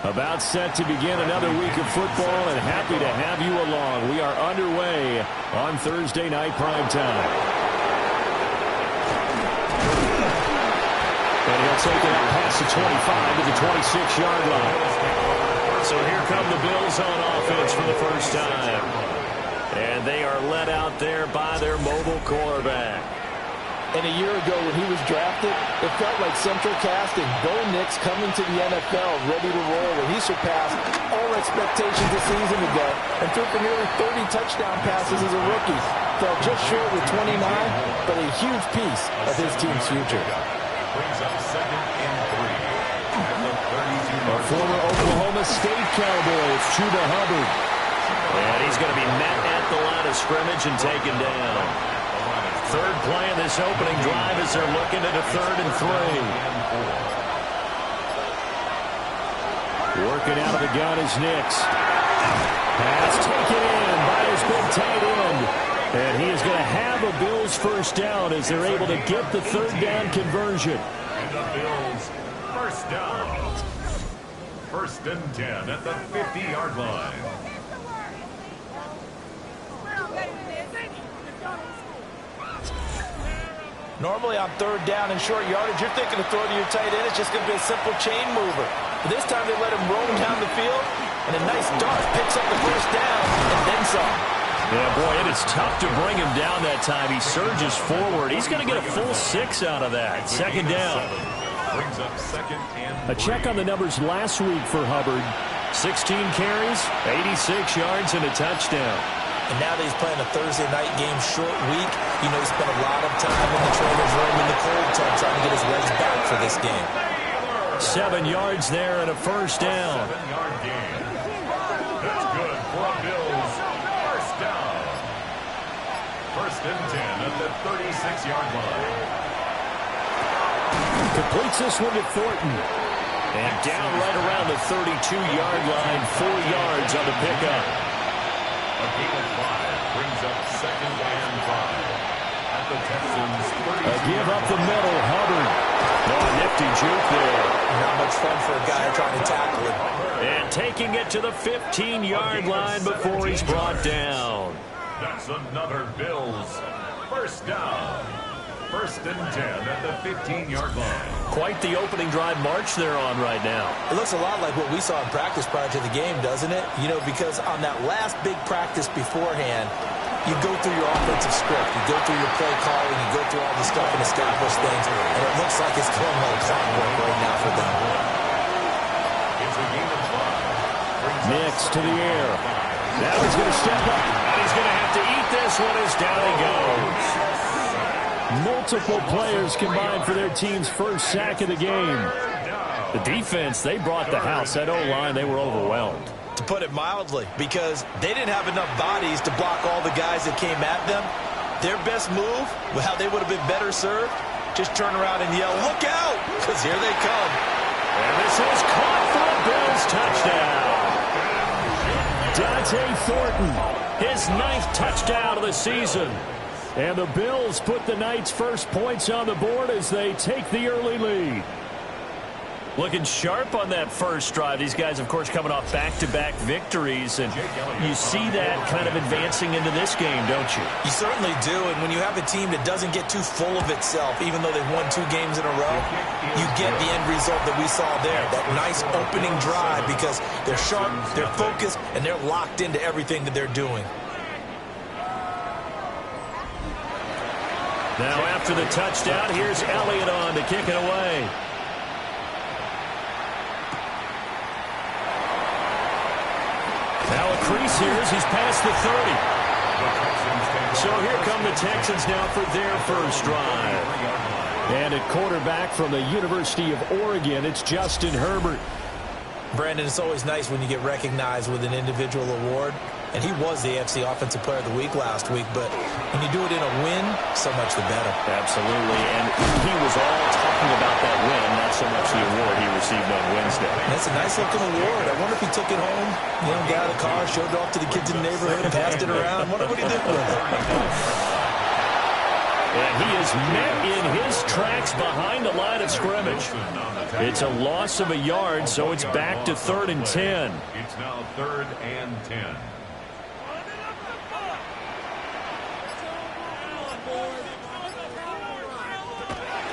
About set to begin another week of football, and happy to have you along. We are underway on Thursday night primetime. And he'll take it up past the 25 to the 26-yard line. So here come the Bills on offense for the first time. And they are led out there by their mobile quarterback. And a year ago when he was drafted, it felt like Central casting. Bo Nix coming to the NFL ready to roll, and he surpassed all expectations a season ago and threw for nearly 30 touchdown passes as a rookie. Fell just short with 29, but a huge piece of his team's future. A former Oklahoma State Cowboy, it's Chuba Hubbard. And he's going to be met at the line of scrimmage and taken down. Third play in this opening drive as they're looking at a 3rd and 3. Working out of the gun is Nix. Pass taken in by his big tight end. And he is going to have a Bills first down as they're able to get the 3rd down conversion. And the Bills first down. 1st and 10 at the 50-yard line. Normally on 3rd down and short yardage, you're thinking to throw to your tight end. It's just going to be a simple chain mover. But this time they let him roam down the field, and a nice dart picks up the first down and then some. Yeah, boy, it is tough to bring him down that time. He surges forward. He's going to get a full 6 out of that. 2nd down. Brings up 2nd and 3. A check on the numbers last week for Hubbard. 16 carries, 86 yards, and a touchdown. And now that he's playing a Thursday night game, short week, you know, he spent a lot of time in the trainer's room in the cold tub trying to get his legs back for this game. 7 yards there and a first down. 7-yard gain. That's good for a Bills first down. 1st and 10 at the 36-yard line. Completes this one to Thornton. And down right around the 32-yard line, 4 yards on the pickup. A gain of 5 brings up 2nd and 5 at the Texans. A give up the middle, Hubbard. No, a nifty juke there. Not much fun for a guy trying to tackle him. And taking it to the 15-yard line before he's brought down. That's another Bills first down. 1st and 10 at the 15-yard line. Quite the opening drive march they're on right now. It looks a lot like what we saw in practice prior to the game, doesn't it? You know, because on that last big practice beforehand, you go through your offensive script, you go through your play calling, you go through all the stuff and establish things, and it looks like it's going like clockwork right now for them. It's a gain of 5. Nix to the air. Now he's going to step up, and he's going to have to eat this one as down he goes. Multiple players combined for their team's first sack of the game. The defense, they brought the house. That O-line, they were overwhelmed. To put it mildly, because they didn't have enough bodies to block all the guys that came at them. Their best move, well, they would have been better served. Just turn around and yell, "Look out!" Because here they come. And this is caught for a Bills touchdown. Dante Thornton, his 9th touchdown of the season. And the Bills put the night's first points on the board as they take the early lead. Looking sharp on that first drive. These guys, of course, coming off back-to-back victories. And you see that kind of advancing into this game, don't you? You certainly do. And when you have a team that doesn't get too full of itself, even though they've won 2 games in a row, you get the end result that we saw there. That nice opening drive because they're sharp, they're focused, and they're locked into everything that they're doing. Now after the touchdown, here's Elliott on to kick it away. Now a crease here as he's past the 30. So here come the Texans now for their first drive. And at quarterback from the University of Oregon, it's Justin Herbert. Brandon, it's always nice when you get recognized with an individual award. And he was the AFC Offensive Player of the Week last week. But when you do it in a win, so much the better. Absolutely. And he was all talking about that win, not so much the award he received on Wednesday. That's a nice-looking award. I wonder if he took it home, you know, got out of the car, showed it off to the kids in the neighborhood, passed it around. I wonder what he did with it. And he is met in his tracks behind the line of scrimmage. It's a loss of a yard, so it's back to 3rd and 10. It's now 3rd and 10.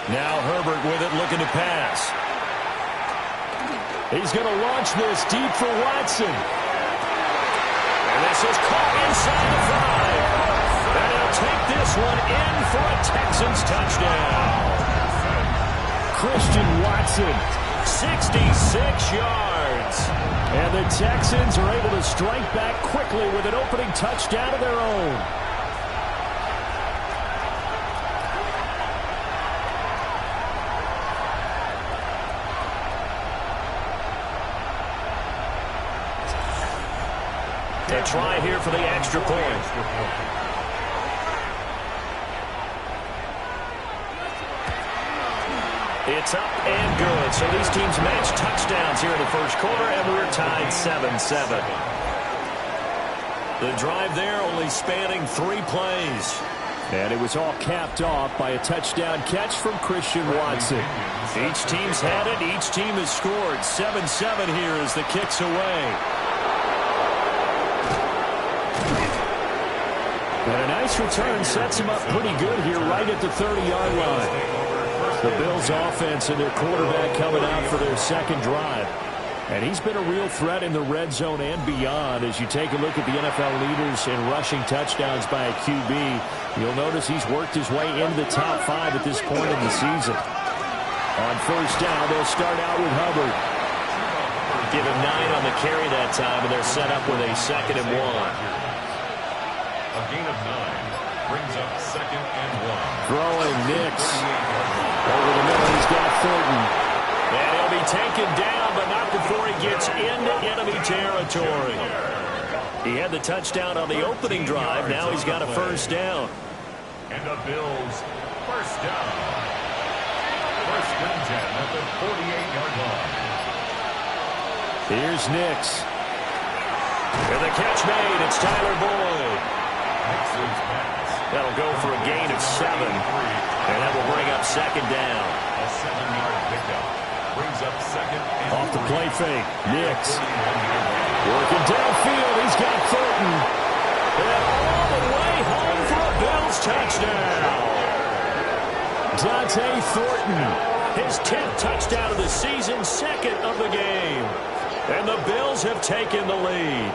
Now Herbert with it, looking to pass. He's going to launch this deep for Watson. And this is caught inside the 5. And he'll take this one in for a Texans touchdown. Christian Watson, 66 yards. And the Texans are able to strike back quickly with an opening touchdown of their own. A try here for the extra point. It's up and good. So these teams match touchdowns here in the first quarter, and we're tied 7-7. The drive there only spanning 3 plays. And it was all capped off by a touchdown catch from Christian Watson. Each team's had it. Each team has scored. 7-7 here as the kick's away. And a nice return sets him up pretty good here right at the 30-yard line. The Bills' offense and their quarterback coming out for their second drive. And he's been a real threat in the red zone and beyond. As you take a look at the NFL leaders in rushing touchdowns by a QB, you'll notice he's worked his way into the top 5 at this point in the season. On first down, they'll start out with Hubbard. Give him 9 on the carry that time, and they're set up with a 2nd and 1. A gain of 9 brings up 2nd and 1. Throwing Nix. Over the middle, he's got Thornton. And he'll be taken down, but not before he gets into enemy territory. He had the touchdown on the opening drive. Now he's got a first down. And the Bills first down. 1st and 10 at the 48-yard line. Here's Nix. And the catch made. It's Tyler Boyd. That'll go for a gain of 7. And that will bring up 2nd down. A 7-yard pickup brings up 2nd and off the play fake. Nix working downfield. He's got Thornton. And all the way home for a Bills touchdown. Dante Thornton. His 10th touchdown of the season, 2nd of the game. And the Bills have taken the lead.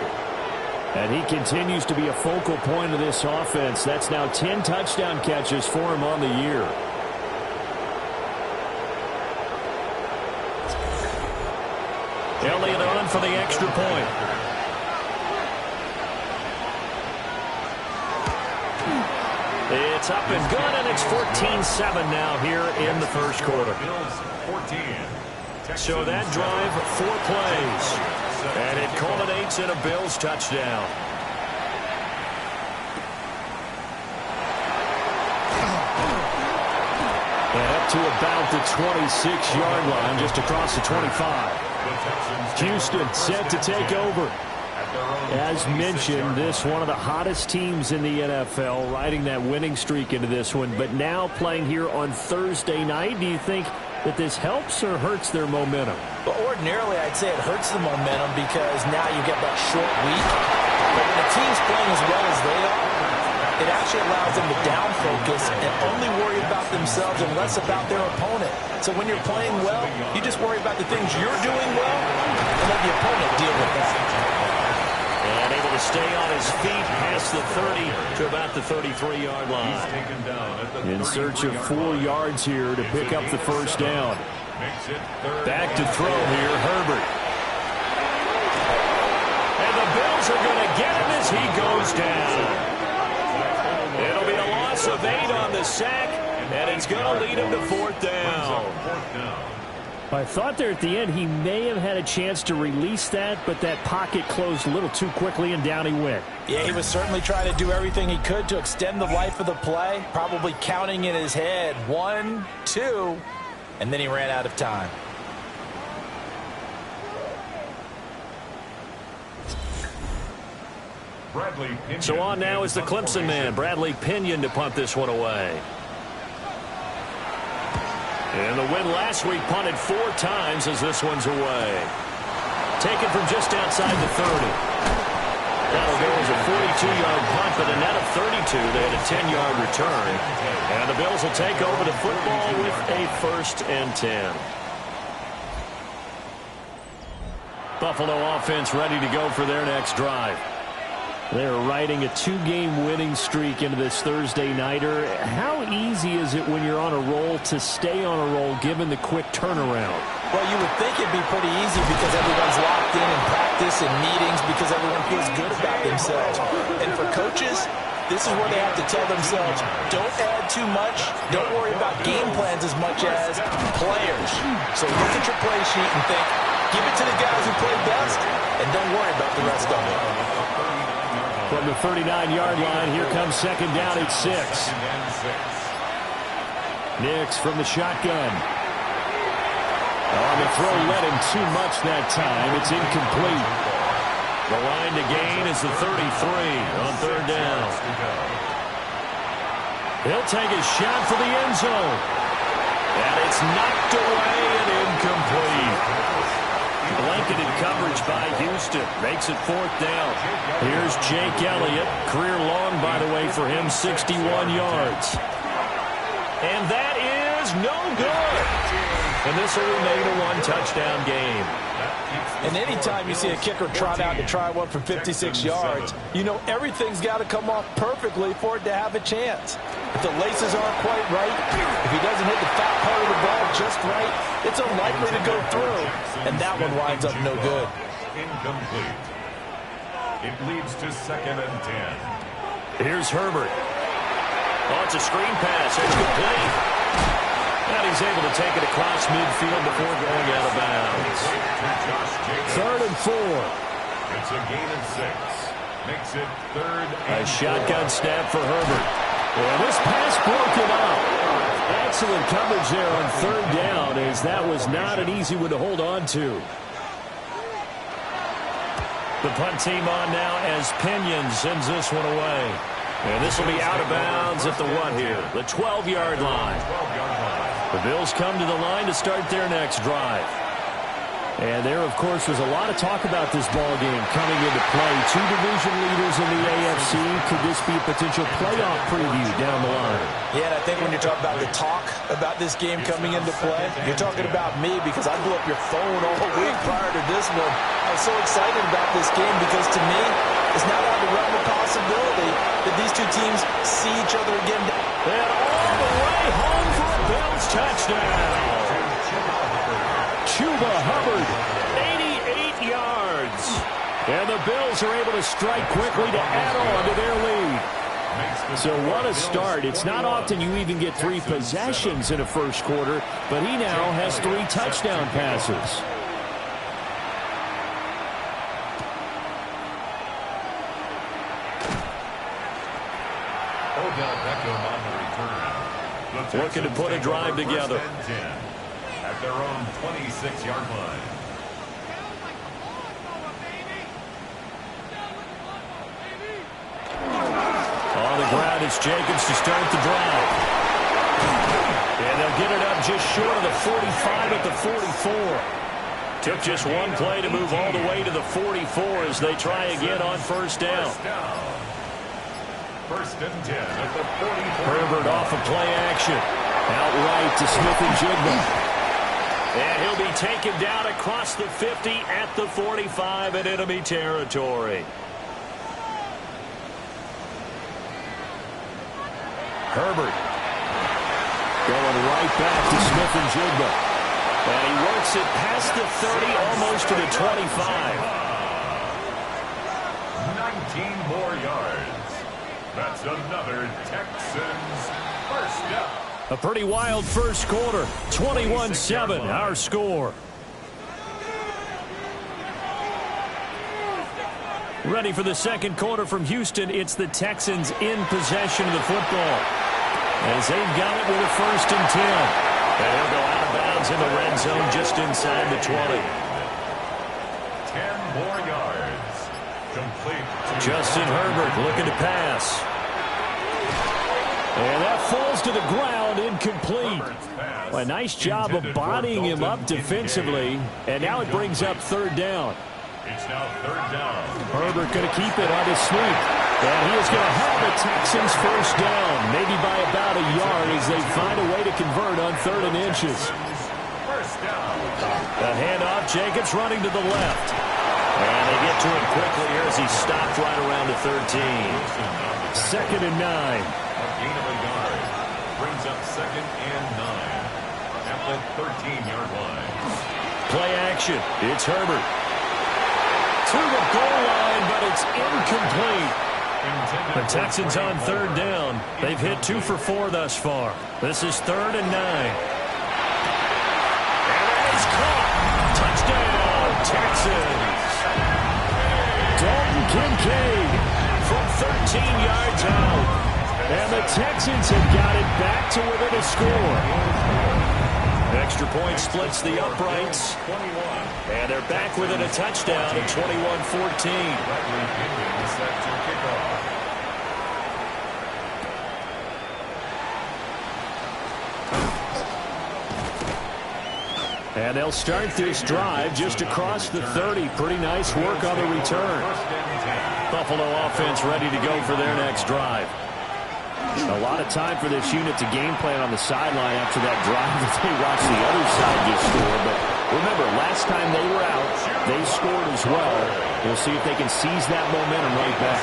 And he continues to be a focal point of this offense. That's now 10 touchdown catches for him on the year. Elliott on for the extra point. It's up and good, and it's 14-7 now here in the first quarter. So that drive, 4 plays. And it culminates in a Bills touchdown. And up to about the 26-yard line, just across the 25. Houston set to take over. As mentioned, this one of the hottest teams in the NFL, riding that winning streak into this one. But now playing here on Thursday night, do you think that this helps or hurts their momentum? Well, ordinarily, I'd say it hurts the momentum because now you get that short week. But when a team's playing as well as they are, it actually allows them to down focus and only worry about themselves and less about their opponent. So when you're playing well, you just worry about the things you're doing well and let the opponent deal with that. And able to stay on his feet past the 30 to about the 33-yard line. In search of 4 yards here to pick up the first down. Back to throw here, Herbert. And the Bills are going to get him as he goes down. It'll be a loss of 8 on the sack, and it's going to lead him to 4th down. I thought there at the end he may have had a chance to release that, but that pocket closed a little too quickly, and down he went. Yeah, he was certainly trying to do everything he could to extend the life of the play, probably counting in his head 1, 2, and then he ran out of time. So on now is the Clemson man, Bradley Pinion, to punt this one away. And the win last week punted 4 times as this one's away. Taken from just outside the 30. That'll go as a 42-yard punt, but a net of 32. They had a 10-yard return. And the Bills will take over the football with a 1st and 10. Buffalo offense ready to go for their next drive. They're riding a 2-game winning streak into this Thursday nighter. How easy is it when you're on a roll to stay on a roll given the quick turnaround? Well, you would think it'd be pretty easy because everyone's locked in practice and meetings because everyone feels good about themselves. And for coaches, this is where they have to tell themselves, don't add too much. Don't worry about game plans as much as players. So look at your play sheet and think, give it to the guys who play best, and don't worry about the rest of it. From the 39-yard line, here comes 2nd down at 6. Nix from the shotgun. On the throw, led him too much that time. It's incomplete. The line to gain is the 33 on 3rd down. He'll take a shot for the end zone. And it's knocked away and incomplete. Blanketed coverage by Houston. Makes it 4th down. Here's Jake Elliott. Career long, by the way, for him, 61 yards. And that is no good. And this will remain a 1-touchdown game. And anytime you see a kicker trot out to try one from 56 yards, you know everything's got to come off perfectly for it to have a chance. If the laces aren't quite right, if he doesn't hit the fat part of the ball just right, it's unlikely to go through. And that one winds up no good. Incomplete. It leads to 2nd and 10. Here's Herbert. Oh, it's a screen pass. It's complete. And he's able to take it across midfield before going out of bounds. 3rd and 4. It's a gain of 6. Makes it 3rd and 4. A shotgun snap for Herbert. And this pass broken up. Excellent coverage there on 3rd down, as that was not an easy one to hold on to. The punt team on now as Pinion sends this one away. And this will be out of bounds at the what here? The 12-yard line. The Bills come to the line to start their next drive. And there, of course, was a lot of talk about this ball game coming into play. 2 division leaders in the AFC. Could this be a potential playoff preview down the line? Yeah, and I think when you're talking about the talk about this game coming into play, you're talking about me because I blew up your phone all week prior to this one. I was so excited about this game because to me, it's not out of the realm of possibility that these two teams see each other again. And all the way home for a Bills touchdown. Chuba Hubbard, 88 yards. And the Bills are able to strike quickly to add on to their lead. So what a start. It's not often you even get 3 possessions in a first quarter, but he now has 3 touchdown passes. Looking to put a drive together. At their own 26-yard line. On the ground, it's Jacobs to start the drive. And they'll get it up just short of the 45 at the 44. Took just one play to move all the way to the 44 as they try again on 1st down. 1st and 10 at the 44. Herbert off of play action. Outright to Smith and Jigba. And he'll be taken down across the 50 at the 45 in enemy territory. Herbert going right back to Smith and Jigba. And he works it past the 30, almost to the 25. 19 more yards. That's another Texans 1st down. A pretty wild first quarter. 21-7, our score. Ready for the second quarter from Houston. It's the Texans in possession of the football, as they've got it with a 1st and 10. And he'll go out of bounds in the red zone just inside the 20. 10 more yards. Complete. Justin Herbert looking to pass. And that falls to the ground, incomplete. Well, a nice job of bodying him up defensively. And now it brings up third down. It's now third down. Herbert going to keep it on his sneak. And he is going to have the Texans first down, maybe by about a yard as they find a way to convert on 3rd and inches. First down. The handoff, Jacobs running to the left. And they get to him quickly here as he stopped right around the 13. 2nd and 9. A gain of a yard. Brings up 2nd and 9. At the 13-yard line. Play action. It's Herbert. To the goal line, but it's incomplete. The Texans on 3rd down. They've hit 2 for 4 thus far. This is 3rd and 9. And that is caught. Touchdown, Texans. Dalton Kincaid from 13 yards out. And the Texans have got it back to within a score. Extra point splits the uprights. And they're back within a touchdown at 21-14. And they'll start this drive just across the 30. Pretty nice work on the return. Buffalo offense ready to go for their next drive. A lot of time for this unit to game plan on the sideline after that drive that they watched the other side just score. But remember, last time they were out, they scored as well. We'll see if they can seize that momentum right back.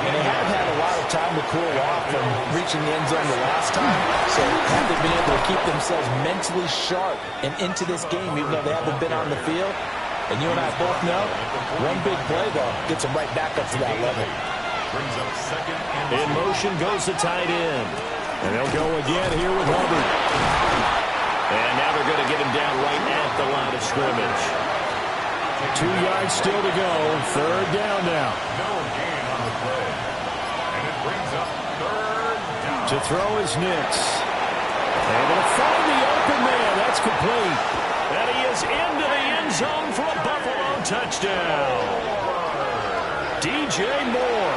And they haven't had a lot of time to cool off from reaching the end zone the last time. So haven't been able to keep themselves mentally sharp and into this game, even though they haven't been on the field. And you and I both know, one big play, though, gets them right back up to that level. Brings up 2nd and 2. In motion goes the tight end. And they'll go again here with Hubbard. And now they're going to get him down right at the line of scrimmage. 2 yards still to go. 3rd down now. No gain on the play. And it brings up 3rd down. To throw is Nix. Able to find the open man. That's complete. And he is into the end zone for a Buffalo touchdown. DJ Moore,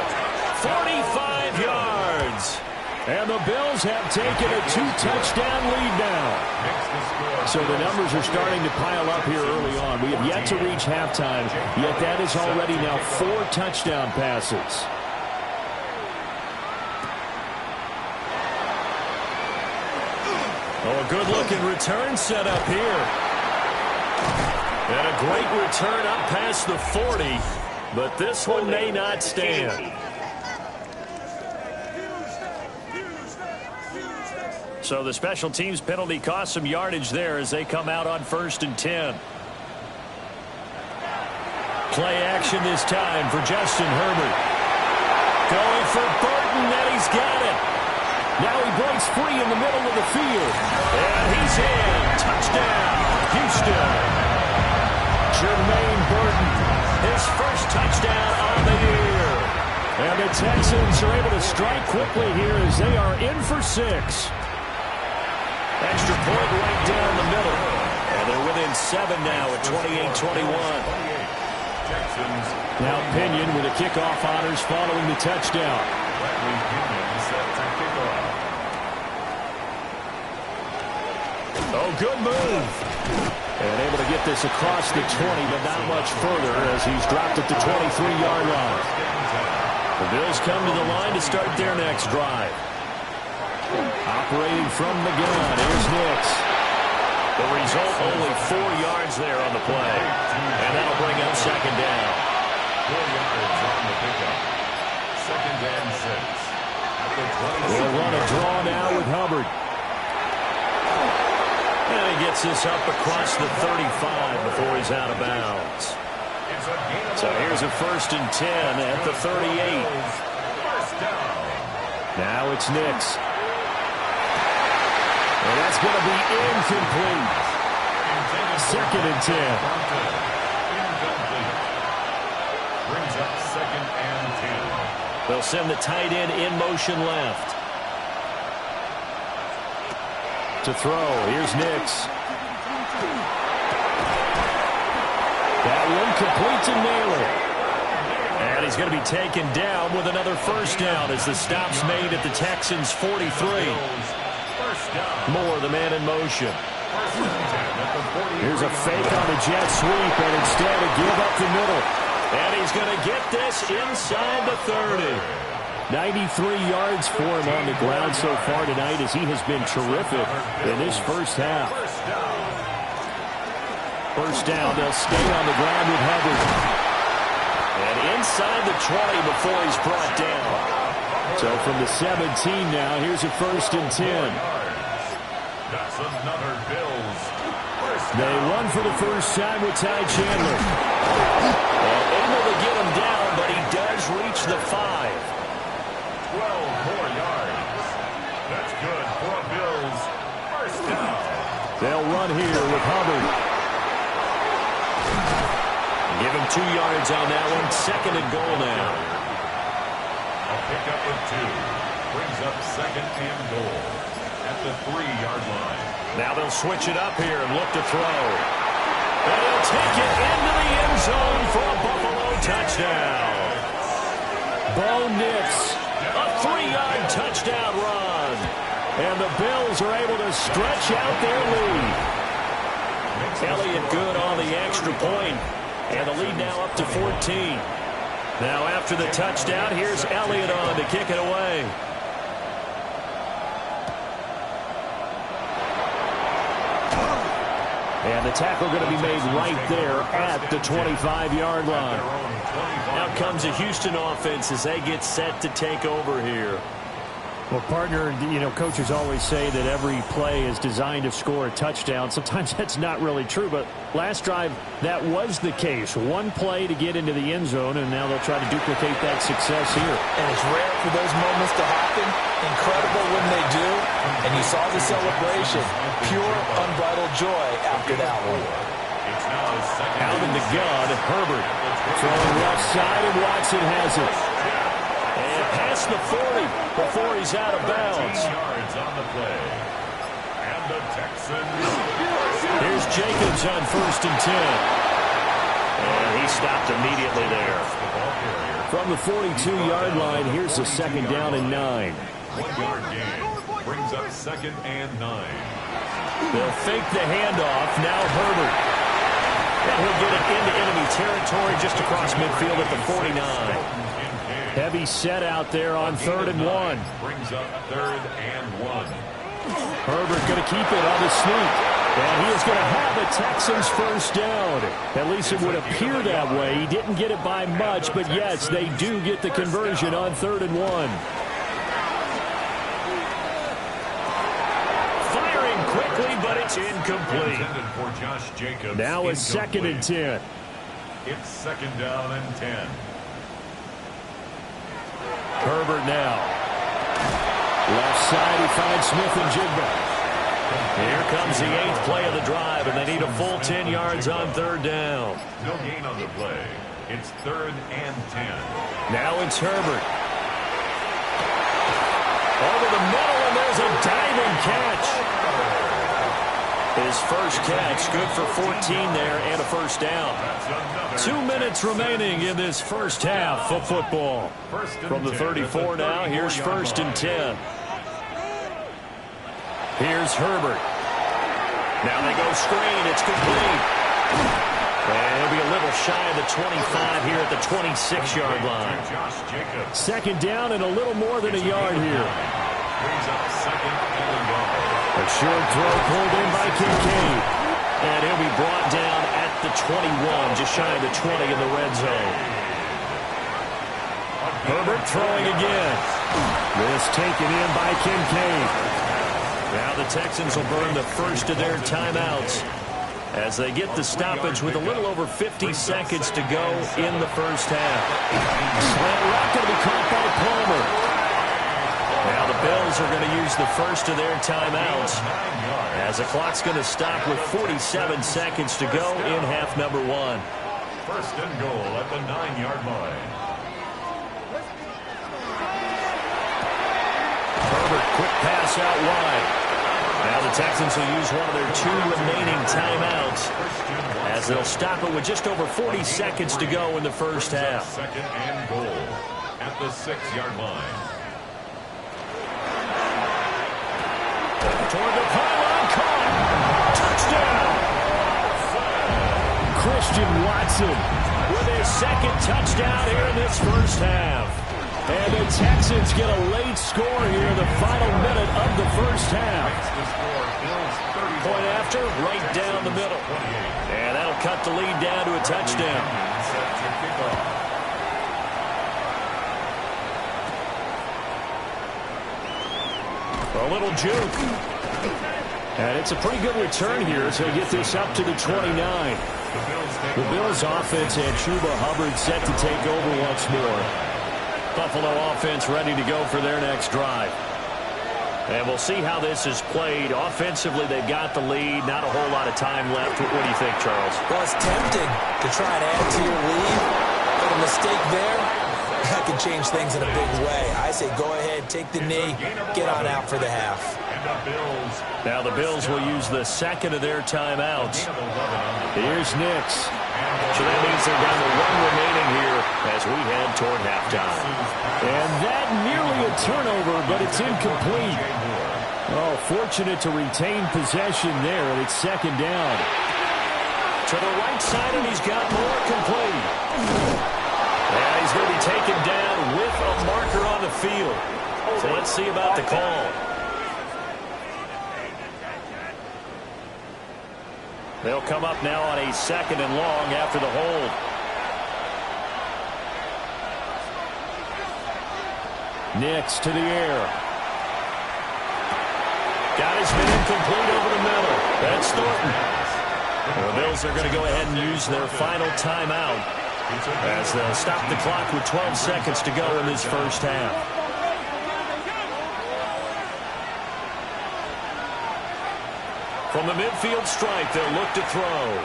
45 yards. And the Bills have taken a 2-touchdown lead now. So the numbers are starting to pile up here early on. We have yet to reach halftime, yet that is already now 4 touchdown passes. Oh, a good-looking return set up here. And a great return up past the 40, but this one may not stand. So the special teams penalty cost some yardage there as they come out on 1st and 10. Play action this time for Justin Herbert. Going for Burton, and he's got it. Now he breaks free in the middle of the field. And he's in. Touchdown, Houston. Jermaine Burton, his first touchdown on the year. And the Texans are able to strike quickly here as they are in for 6. Extra point right down the middle. And they're within 7 now at 28-21. Now Pinion with a kickoff honors following the touchdown. Oh, good move. And able to get this across the 20, but not much further as he's dropped at the 23-yard line. The Bills come to the line to start their next drive. Operating from the gun, here's Nix. The result, only 4 yards there on the play. And that'll bring up 2nd down. 4 yards on the pickup. 2nd and 6. At the 26. We'll run a draw now with Hubbard. And he gets this up across the 35 before he's out of bounds. So here's a 1st and 10 at the 38. First down. Now it's Nix. And that's going to be incomplete. 2nd and 10. Incomplete. Brings up 2nd and 10. They'll send the tight end in motion left. To throw, here's Nix. That one complete to Naylor. And And he's going to be taken down with another first down as the stop's made at the Texans' 43. Moore, the man in motion. Here's a fake on the jet sweep, and instead a give up the middle. And he's going to get this inside the 30. 93 yards for him on the ground so far tonight as he has been terrific in this first half. First down, they'll stay on the ground with Hubbard. And inside the 20 before he's brought down. So from the 17 now, here's a 1st and 10. That's another Bills. They run for the first time with Ty Chandler. And able to get him down, but he does reach the 5. 12 more yards. That's good for a Bills first down. They'll run here with Hubbard. Give him 2 yards on that one. 2nd and goal now. A pickup of 2. Brings up 2nd and goal at the 3-yard line. Now they'll switch it up here and look to throw. And he'll take it into the end zone for a Buffalo touchdown. Bo Nix. A 3-yard touchdown run. And the Bills are able to stretch out their lead. Elliott good on the extra point. And the lead now up to 14. Now after the touchdown, here's Elliott on to kick it away. And the tackle going to be made right there at the 25-yard line. Out comes the Houston offense as they get set to take over here. Well, partner, you know, coaches always say that every play is designed to score a touchdown. Sometimes that's not really true, but last drive, that was the case. One play to get into the end zone, and now they'll try to duplicate that success here. And it's rare for those moments to happen. Incredible when they do. And you saw the celebration. Pure, unbridled joy after that one. Out in the gun, Herbert. Throwing left side, and Watson has it. And past the 40 before he's out of bounds. Yards on the play. And the Texans. Here's Jacobs on 1st and 10. And he stopped immediately there. From the 42-yard line, here's the 2nd down and 9. 1-yard gain. Brings up 2nd and 9. They'll fake the handoff. Now Herbert. And he'll get it into enemy territory just across midfield at the 49. Heavy set out there on 3rd and 1. Brings up 3rd and 1. Herbert going to keep it on the sneak. And he is going to have the Texans first down. At least it would appear that way. He didn't get it by much, but yes, they do get the conversion on 3rd and 1. Firing quickly, but it's incomplete. For Josh Jacobs. Now it's 2nd and 10. It's 2nd down and 10. Herbert now. Left side, he finds Smith and Jigba. Here comes the 8th play of the drive, and they need a full 10 yards on 3rd down. No gain on the play. It's 3rd and 10. Now it's Herbert. Over the middle, and there's a diving catch. His first catch, good for 14 there, and a first down. 2 minutes remaining in this first half of football. From the 34 now, here's 1st and 10. Here's Herbert. Now they go screen. It's complete. And he'll be a little shy of the 25 here at the 26-yard line. 2nd down and a little more than a yard here. A short throw pulled in by Kincaid. And he'll be brought down at the 21, just shy of the 20 in the red zone. Herbert throwing again. This taken in by Kincaid. Now the Texans will burn the first of their timeouts as they get the stoppage with a little over 50 seconds to go in the first half. Slant route going to be caught by Palmer. Now the Bills are going to use the first of their timeouts as the clock's going to stop with 47 seconds to go in half number 1. 1st and goal at the 9-yard line. Herbert, quick pass out wide. Now the Texans will use one of their 2 remaining timeouts as they'll stop it with just over 40 seconds to go in the first half. Second and goal at the 6-yard line. Toward the pylon, caught. Touchdown. Christian Watson with his second touchdown here in this first half. And the Texans get a late score here in the final minute of the first half. Point after, right down the middle. And that'll cut the lead down to a touchdown. A little juke. And it's a pretty good return here as they get this up to the 29. The Bills offense and Chuba Hubbard set to take over once more. Buffalo offense ready to go for their next drive. And we'll see how this is played. Offensively, they've got the lead. Not a whole lot of time left. What do you think, Charles? Well, it's tempting to try and add to your lead, but a mistake there, that could change things in a big way. I say go ahead, take the knee, get on out for the half. Now the Bills will use the second of their timeouts. Here's Nix. So that means they're down to 1 remaining here as we head toward halftime. And that nearly a turnover, but it's incomplete. Oh, fortunate to retain possession there, and it's second down. To the right side, and he's got more complete. And he's going to be taken down with a marker on the field. So let's see about the call. They'll come up now on a 2nd and long after the hold. Nix to the air. Got his man complete over the middle. That's Thornton. The Bills are going to go ahead and use their final timeout as they'll stop the clock with 12 seconds to go in this first half. From the midfield stripe, they'll look to throw.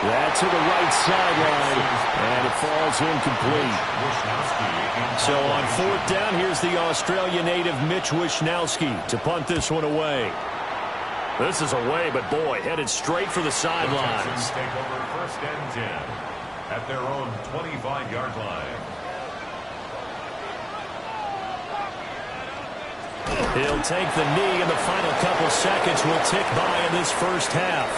That's to the right sideline, and it falls incomplete. So on 4th down, here's the Australia native Mitch Wishnowsky to punt this one away. This is away, but boy, headed straight for the sidelines. Take over 1st and 10 at their own 25-yard line. He'll take the knee, and the final couple seconds will tick by in this first half.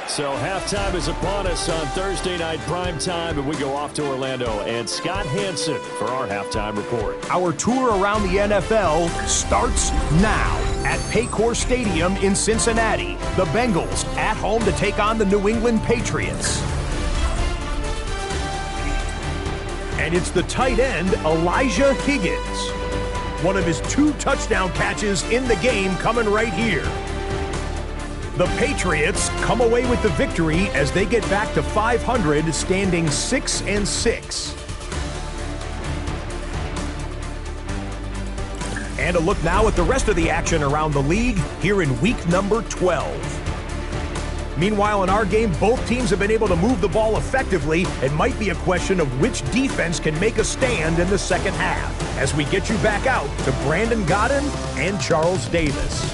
So halftime is upon us on Thursday night primetime, and we go off to Orlando. And Scott Hansen for our halftime report. Our tour around the NFL starts now at Paycor Stadium in Cincinnati. The Bengals at home to take on the New England Patriots. And it's the tight end, Elijah Higgins. One of his 2 touchdown catches in the game coming right here. The Patriots come away with the victory as they get back to 500, standing 6-6. And a look now at the rest of the action around the league here in week number 12. Meanwhile, in our game, both teams have been able to move the ball effectively. It might be a question of which defense can make a stand in the second half as we get you back out to Brandon Godden and Charles Davis.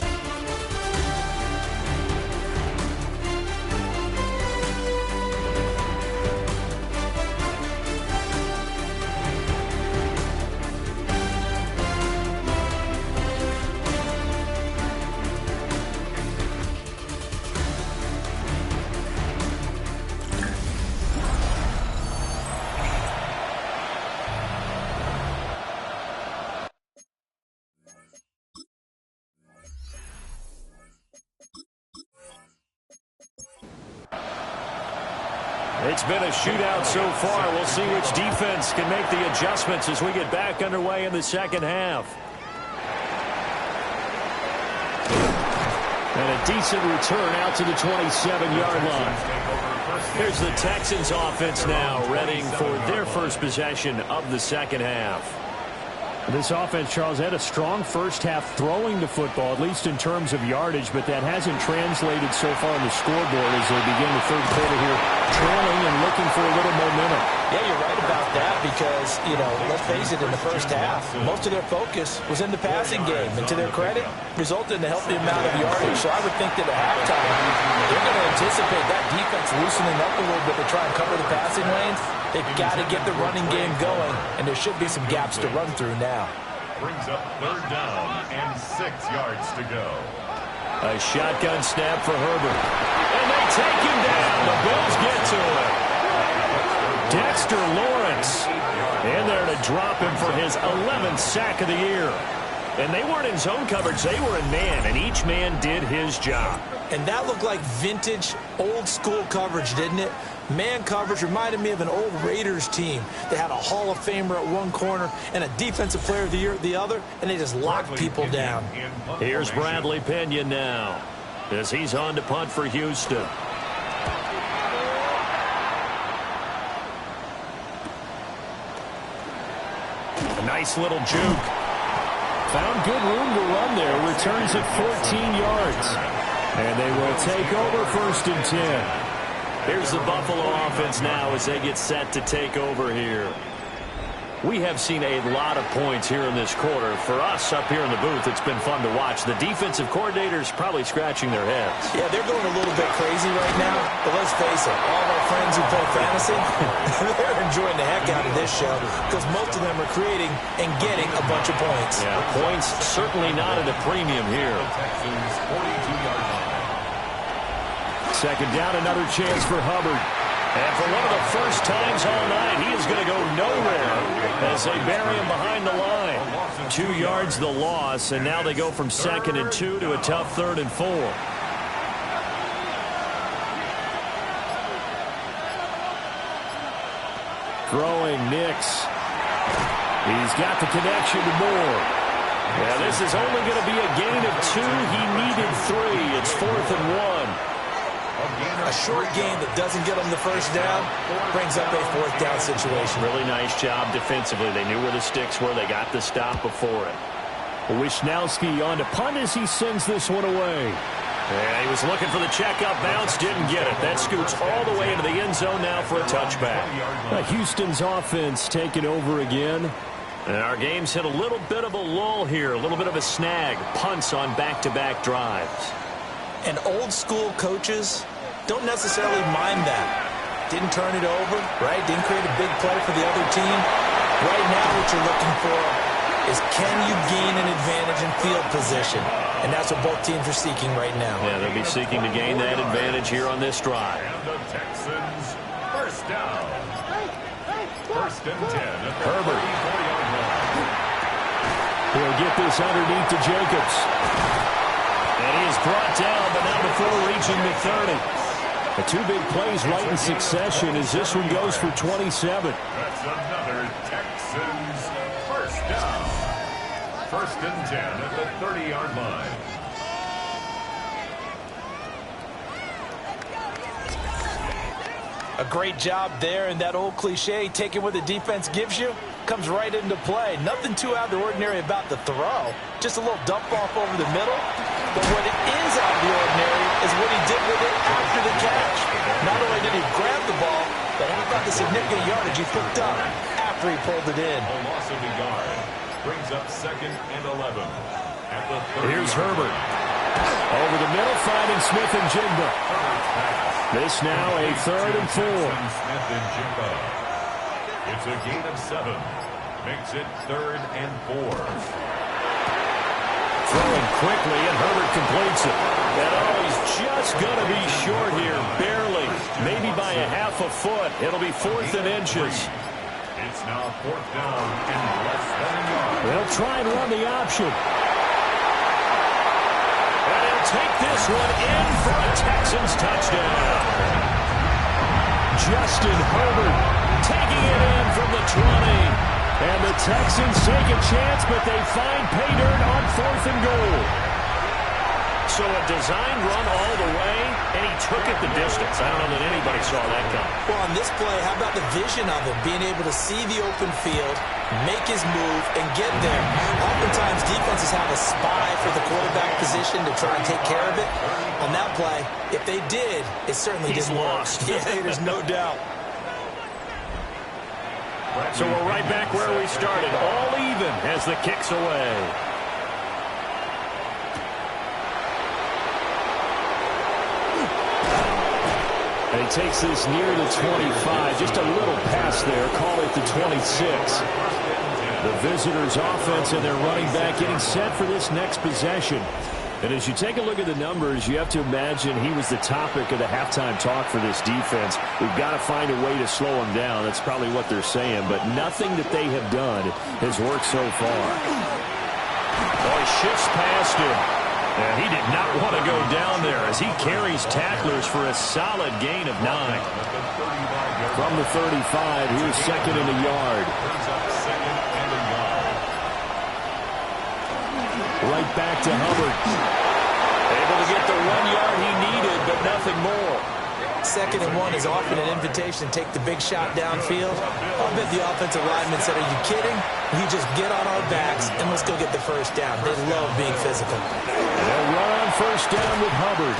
It's been a shootout so far. We'll see which defense can make the adjustments as we get back underway in the second half. And a decent return out to the 27-yard line. Here's the Texans offense now, readying for their first possession of the second half. This offense, Charles, had a strong first half throwing the football, at least in terms of yardage, but that hasn't translated so far on the scoreboard as they begin the third quarter here, trailing and looking for a little momentum. Yeah, you're right about that, because, you know, let's face it, in the first half, most of their focus was in the passing game. And to their credit, resulted in a healthy amount of yardage. So I would think that at halftime, they're going to anticipate that defense loosening up a little bit to try and cover the passing lanes. They've got to get the running game going, and there should be some gaps to run through now. Brings up 3rd down and 6 yards to go. A shotgun snap for Herbert. And they take him down. The Bills get to it. Dexter Lawrence in there to drop him for his 11th sack of the year. And they weren't in zone coverage. They were in man, and each man did his job. And that looked like vintage, old-school coverage, didn't it? Man coverage reminded me of an old Raiders team. They had a Hall of Famer at one corner and a Defensive Player of the Year at the other, and they just locked people down. Here's Bradley Pinion now as he's on to punt for Houston. A nice little juke. Found good room to run there. Returns at 14 yards. And they will take over 1st and 10. Here's the Buffalo offense now as they get set to take over here. We have seen a lot of points here in this quarter. For us up here in the booth, it's been fun to watch. The defensive coordinators probably scratching their heads. Yeah, they're going a little bit crazy right now. But let's face it, all of our friends who play fantasy, they're enjoying the heck out of this show because most of them are creating and getting a bunch of points. Yeah, points certainly not at a premium here. Texans 42-yard line. 2nd down, another chance for Hubbard. And for one of the first times all night, he is going to go nowhere as they bury him behind the line. 2 yards the loss, and now they go from 2nd and 2 to a tough 3rd and 4. Throwing Nix. He's got the connection to Moore. Yeah, this is only going to be a gain of 2. He needed 3. It's 4th and 1. A short game that doesn't get them the first down brings up a 4th down situation. Really nice job defensively. They knew where the sticks were. They got the stop before it. Wisnowski on to punt as he sends this one away. Yeah, he was looking for the checkup bounce, didn't get it. That scoots all the way into the end zone now for a touchback. Houston's offense taking over again. And our game's hit a little bit of a lull here, a little bit of a snag. Punts on back-to-back drives. And old-school coaches don't necessarily mind that. Didn't turn it over, right? Didn't create a big play for the other team. Right now what you're looking for is can you gain an advantage in field position? And that's what both teams are seeking right now. Yeah, they'll be seeking to gain that advantage here on this drive. And the Texans 1st down. 1st and 10 at the Herbert. 34-yard line. He'll get this underneath to Jacobs. And he is brought down, but not before reaching the 30. The 2 big plays right in succession as this one goes for 27. That's another Texans 1st down. 1st and 10 at the 30-yard line. A great job there, and that old cliche, taking what the defense gives you, comes right into play. Nothing too out of the ordinary about the throw. Just a little dump off over the middle. But what is out of the ordinary is what he did with it after the catch. Not only did he grab the ball, but how about the significant yardage he picked up after he pulled it in. A loss of a yard brings up 2nd and 11 at the 30. Here's Herbert. Over the middle, finding Smith and Jigba. This now a 3rd and 4. Smith and Jigba. It's a gain of 7. Makes it 3rd and 4. Throwing quickly, and Herbert completes it. And he's just going to be short here, barely. Maybe by a half a foot. It'll be 4th and inches. It's now 4th down and less than a yard. They'll try and run the option. And he'll take this one in for a Texans touchdown. Justin Herbert taking it in from the 20. And the Texans take a chance, but they find pay dirt on 4th and goal. So a designed run all the way, and he took it the distance. I don't know that anybody saw that coming. Well, on this play, how about the vision of him, being able to see the open field, make his move, and get there. Oftentimes, defenses have a spy for the quarterback position to try and take care of it. On that play, if they did, it certainly didn't work. Lost. Yeah, there's no doubt. So we're right back where we started, all even as the kick's away. And he takes this near the 25, just a little pass there, call it the 26. The visitors' offense and their running back getting set for this next possession. And as you take a look at the numbers, you have to imagine he was the topic of the halftime talk for this defense. We've got to find a way to slow him down. That's probably what they're saying. But nothing that they have done has worked so far. Oh, he shifts past him. And he did not want to go down there as he carries tacklers for a solid gain of 9. From the 35, here's second and a yard. Right back to Hubbard. Able to get the 1 yard he needed, but nothing more. Second and 1 is often an invitation to take the big shot downfield. I'll bet the offensive lineman said, "Are you kidding? We just get on our backs and let's go get the first down." They love being physical. They'll run on first down with Hubbard.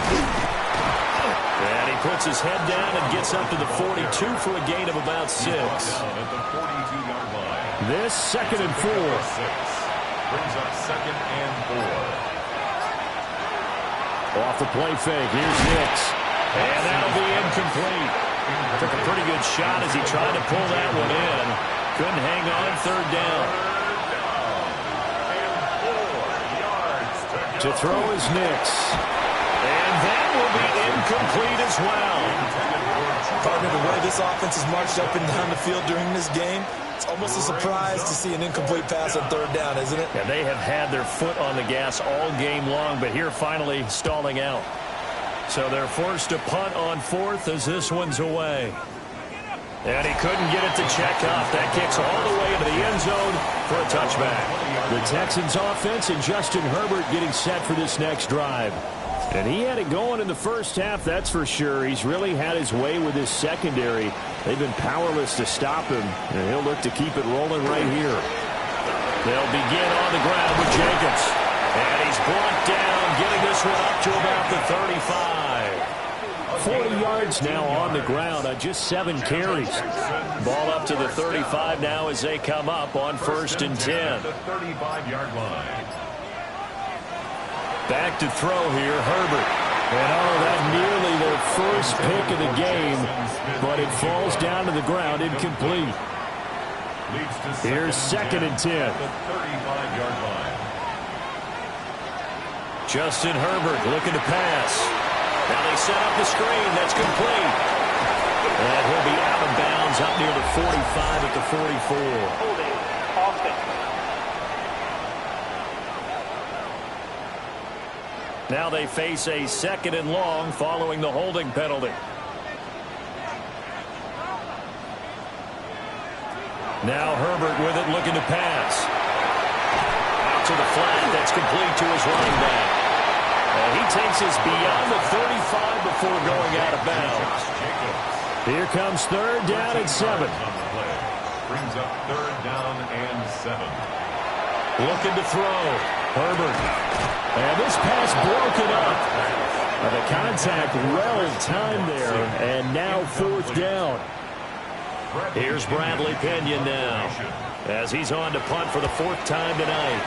And he puts his head down and gets up to the 42 for a gain of about 6. This second and 4. Brings up second and 4. Off the play fake, here's Nix. And that'll be incomplete. Took a pretty good shot as he tried to pull that one in. Couldn't hang on, third down. To throw is Nix. And that will be incomplete as well. Partner, the way this offense has marched up and down the field during this game, it's almost a surprise to see an incomplete pass on third down, isn't it? Yeah, they have had their foot on the gas all game long, but here finally stalling out. So they're forced to punt on fourth as this one's away. And he couldn't get it to check up. That kicks all the way into the end zone for a touchback. The Texans offense and Justin Herbert getting set for this next drive. And he had it going in the first half, that's for sure. He's really had his way with his secondary. They've been powerless to stop him, and he'll look to keep it rolling right here. They'll begin on the ground with Jacobs. And he's brought down, getting this one up to about the 35. 40 yards now on the ground on just 7 carries. Ball up to the 35 now as they come up on first and 10. The 35-yard line. Back to throw here, Herbert. And that nearly their first pick of the game, but it falls down to the ground incomplete. Here's second and 10. The 35-yard line. Justin Herbert looking to pass. Now they set up the screen. That's complete. And he'll be out of bounds up near the 45 at the 44. Now they face a second and long following the holding penalty. Now Herbert with it looking to pass. Out to the flat. That's complete to his running back. And he takes us beyond the 35 before going out of bounds. Here comes third down and 7. Brings up third down and 7. Looking to throw. Herbert. And this pass broken up. The contact well timed there. And now fourth down. Here's Bradley Pinion now as he's on to punt for the 4th time tonight.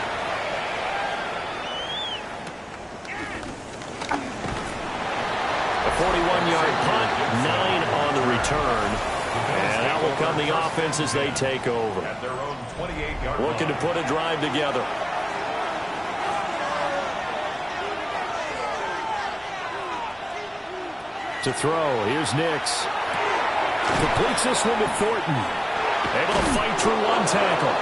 A 41-yard punt, 9 on the return. And out will come the offense as they take over. At their own 28-yard line. Looking to put a drive together. To throw, here's Nix. Completes this one to Thornton. Able to fight through one tackle.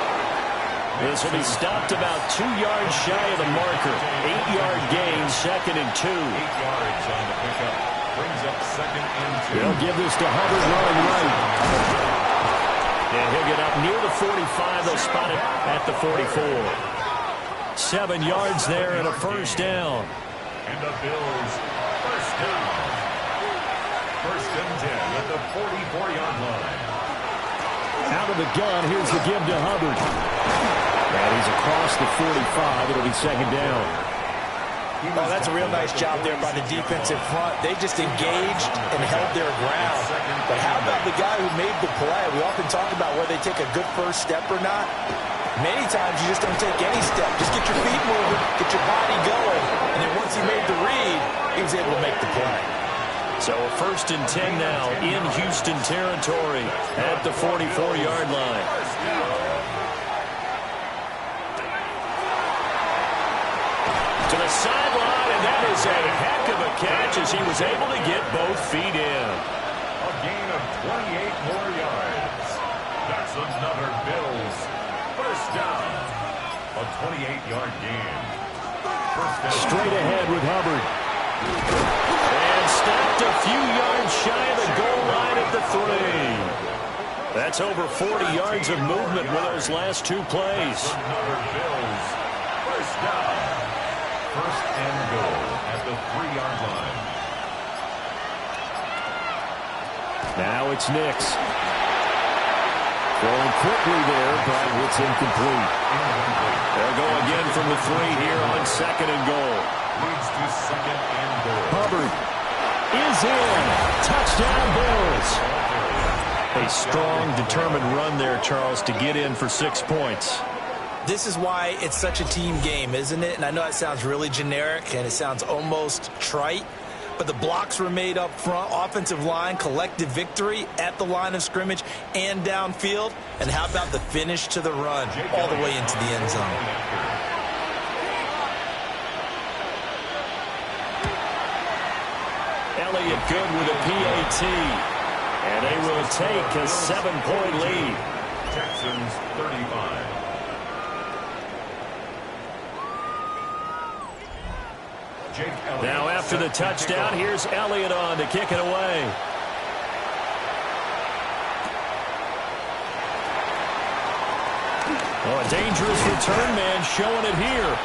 This will be stopped about 2 yards shy of the marker. 8-yard gain, second and 2. 8 yards on the pickup. Brings up second and 2. They'll give this to Hubbard running right. And he'll get up near the 45. They'll spot it at the 44. 7 yards there and a first down. And the Bills first down. First and 10 at the 44-yard line. Out of the gun, here's the give to Hubbard. And he's across the 45. It'll be second down. Oh, that's a real nice job there by the defensive front. They just engaged and held their ground. But how about the guy who made the play? We often talk about whether they take a good first step or not. Many times you just don't take any step. Just get your feet moving, get your body going. And then once he made the read, he was able to make the play. So a 1st and 10 now in Houston territory at the 44-yard line. To the sideline, and that is a heck of a catch as he was able to get both feet in. A gain of 28 more yards. That's another Bills first down. A 28-yard gain. First down. Straight ahead with Hubbard. And stopped a few yards shy of the goal line at the 3. That's over 40 yards of movement with those last 2 plays. Another Bills first down. First and goal at the 3-yard line. Now it's Nix. Throwing quickly there, but it's incomplete. They'll go again from the 3 here on 2nd and goal. Leads to 2nd and goal. Hubbard is in. Touchdown, Bills. A strong, determined run there, Charles, to get in for 6 points. This is why it's such a team game, isn't it? And I know it sounds really generic and it sounds almost trite, but the blocks were made up front, offensive line, collective victory at the line of scrimmage and downfield. And how about the finish to the run all the way into the end zone? Elliott good with a PAT. And they will take a 7-point lead. Texans 35. Now after the touchdown, here's Elliott on to kick it away. Oh, a dangerous return man showing it here.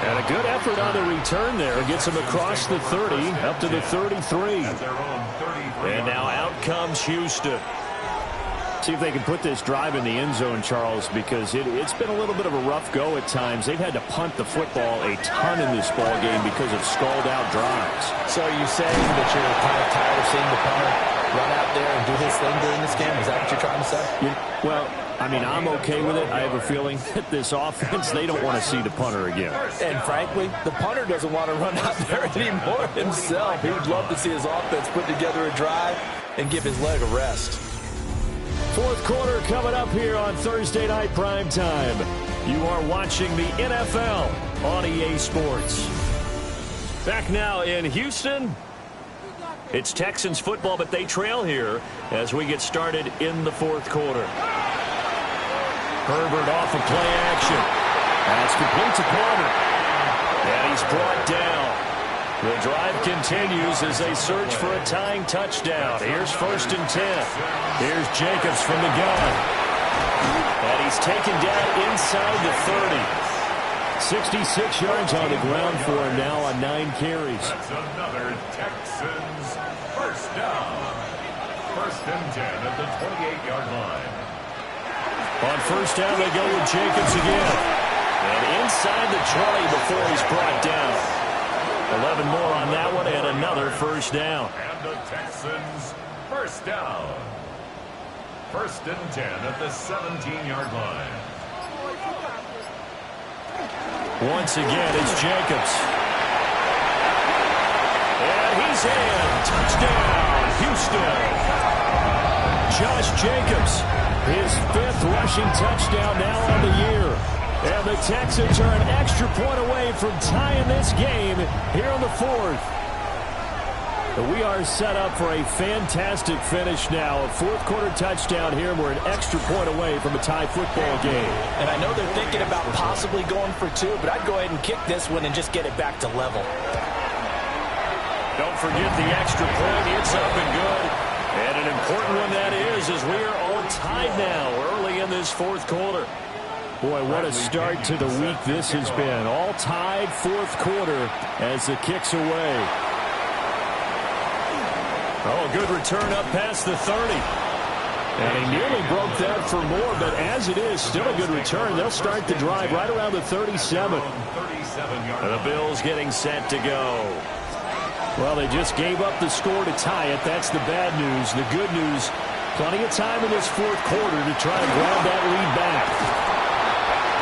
And a good effort on the return there. Gets him across the 30, up to the 33. And now out comes Houston. See if they can put this drive in the end zone, Charles, because it's been a little bit of a rough go at times. They've had to punt the football a ton in this ball game because of stalled-out drives. So are you saying that you're kind of tired of seeing the punter run out there and do his thing during this game? Is that what you're trying to say? Well, I mean, I'm okay with it. I have a feeling that this offense, they don't want to see the punter again. And frankly, the punter doesn't want to run out there anymore himself. He would love to see his offense put together a drive and give his leg a rest. 4th quarter coming up here on Thursday Night Prime Time. You are watching the NFL on EA Sports. Back now in Houston. It's Texans football, but they trail here as we get started in the 4th quarter. Herbert off of play action. That's complete to Palmer. And he's brought down. The drive continues as they search for a tying touchdown. Here's 1st and 10. Here's Jacobs from the gun. And he's taken down inside the 30. 66 yards on the ground for him now on 9 carries. That's another Texans first down. 1st and 10 at the 28-yard line. On 1st down, they go with Jacobs again. And inside the 20 before he's brought down. 11 more on that one, and another 1st down. And the Texans first down. 1st and 10 at the 17-yard line. Once again, it's Jacobs. And he's in. Touchdown, Houston. Josh Jacobs, his 5th rushing touchdown now on the year. And the Texans are an extra point away from tying this game here in the 4th. But we are set up for a fantastic finish now. A 4th quarter touchdown here. We're an extra point away from a tie football game. And I know they're thinking about possibly going for 2, but I'd go ahead and kick this one and just get it back to level. Don't forget the extra point. It's up and good. And an important one that is, as we are all tied now early in this 4th quarter. Boy, what a start to the week this has been. All tied 4th quarter as the kick's away. Oh, good return up past the 30. And he nearly broke that for more, but as it is, still a good return. They'll start the drive right around the 37. And the Bills getting set to go. Well, they just gave up the score to tie it. That's the bad news. The good news, plenty of time in this fourth quarter to try and grab that lead back.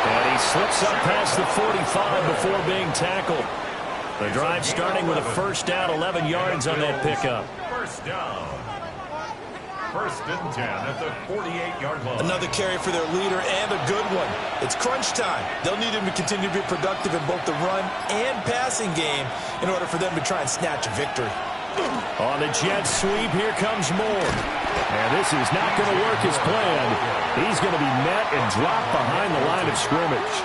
And he slips up past the 45 before being tackled. The drive starting with a first down, 11 yards on that pickup. First down. First and 10 at the 48-yard line. Another carry for their leader and a good one. It's crunch time. They'll need him to continue to be productive in both the run and passing game in order for them to try and snatch a victory. On the jet sweep, here comes Moore. And this is not going to work as planned. He's going to be met and dropped behind the line of scrimmage.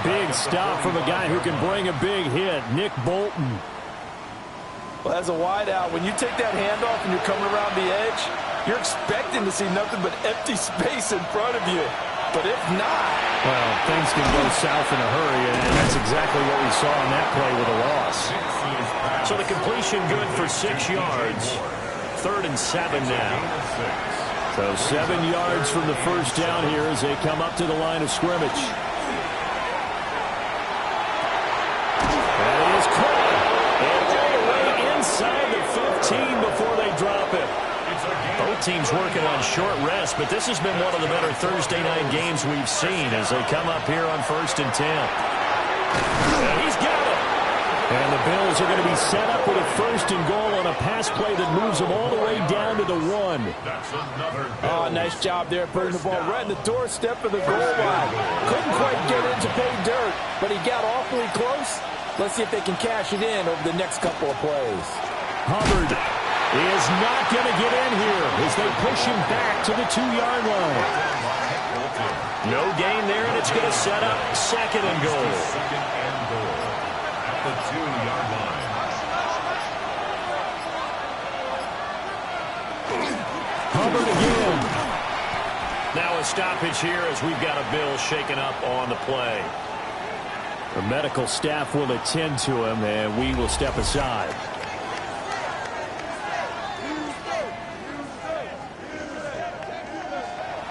Big stop from a guy who can bring a big hit, Nick Bolton. Well, as a wideout, when you take that handoff and you're coming around the edge, you're expecting to see nothing but empty space in front of you. But if not... Well, things can go south in a hurry, and that's exactly what we saw on that play with a loss. So the completion good for 6 yards. 3rd and 7 now. So 7 yards from the first down here as they come up to the line of scrimmage. That is caught. And way away inside the 15 before they drop it. Both teams working on short rest, but this has been one of the better Thursday night games we've seen as they come up here on 1st and 10. And he's got it. And the Bills are going to be set up with a 1st and goal on a pass play that moves them all the way down to the 1. Oh, nice job there putting the ball right in the doorstep of the goal line. Couldn't quite get into pay dirt, but he got awfully close. Let's see if they can cash it in over the next couple of plays. Hubbard is not going to get in here as they push him back to the 2-yard line. No gain there, and it's going to set up 2nd and goal. At the 2-yard line. Hubbard again. Now a stoppage here as we've got a Bill shaken up on the play. The medical staff will attend to him, and we will step aside.